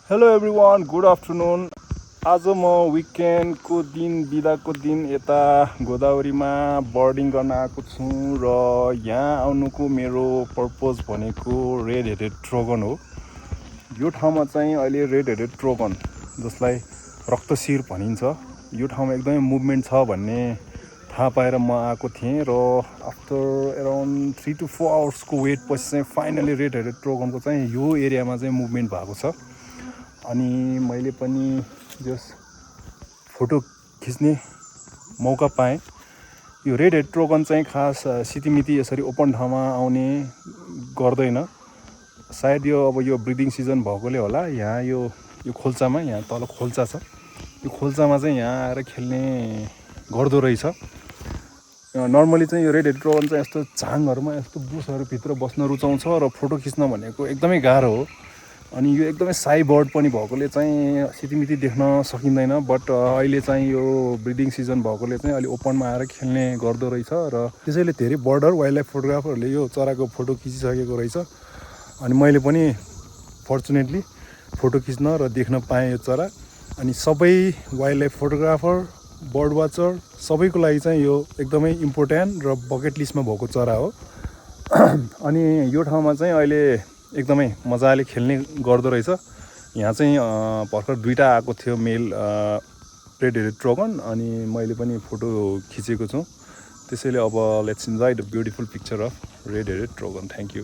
Hello everyone good afternoon. आज म विकेन्डको दिन बिदाको दिन यता गोदावरीमा बर्डिङ गर्न आएको छु र यहाँ आउनुको मेरो पर्पज भनेको रेड हेडेड ट्रोगन हो। यो ठाउँमा चाहिँ अहिले रेड हेडेड ट्रोगन जसलाई रक्तशिर भनिन्छ, यो ठाउँमा एकदमै मुभमेन्ट छ भन्ने थाहा पाएर म आएको थिएँ र आफ्टर एराउन्ड 3 to 4 आवर्सको वेट पछि चाहिँ फाइनली रेड हेडेड ट्रोगनको चाहिँ यो एरियामा चाहिँ मुभमेन्ट भएको छ। अनि मैले पनि जस फोटो खिच्ने मौका पाएँ। यो रेड हेड ट्रोगन चाहिँ खास सितिमिति यसरी ओपन ठाउँमा आउने गर्दैन, सायद यो अब यो ब्रिडिङ सिजन भएकोले होला। यहाँ यो खोल्चामा, यहाँ तल खोल्चा छ, यो खोल्चामा चाहिँ यहाँ आएर खेल्ने गर्दो रहेछ। नर्मली चाहिँ यो रेड हेड ट्रोगन चाहिँ यस्तो झाङहरूमा यस्तो बुसहरूभित्र बस्न रुचाउँछ र फोटो खिच्न भनेको एकदमै गाह्रो हो। अनि यो एकदमै साई बर्ड पनि भएकोले चाहिँ सितिमिति देख्न सकिँदैन, बट अहिले चाहिँ यो ब्रिडिङ सिजन भएकोले चाहिँ अलि ओपनमा आएर खेल्ने गर्दो रहेछ र त्यसैले धेरै बर्डर वाइल्ड लाइफ फोटोग्राफरहरूले यो चराको फोटो खिचिसकेको रहेछ। अनि मैले पनि फर्चुनेटली फोटो खिच्न र देख्न पाएँ यो चरा। अनि सबै wildlife photographer, bird watcher सबैको लागि चाहिँ यो एकदमै इम्पोर्टेन्ट र बकेट लिस्टमा भएको चरा हो। अनि यो ठाउँमा चाहिँ अहिले एकदमै मजाले खेल्ने गर्दो रहेछ। यहाँ चाहिँ भर्खर 2टा आएको थियो मेल रेड हेडेड ट्रोगन, अनि मैले पनि फोटो खिचेको छु। त्यसैले अब let's enjoy the beautiful picture of red headed trogon. Thank you.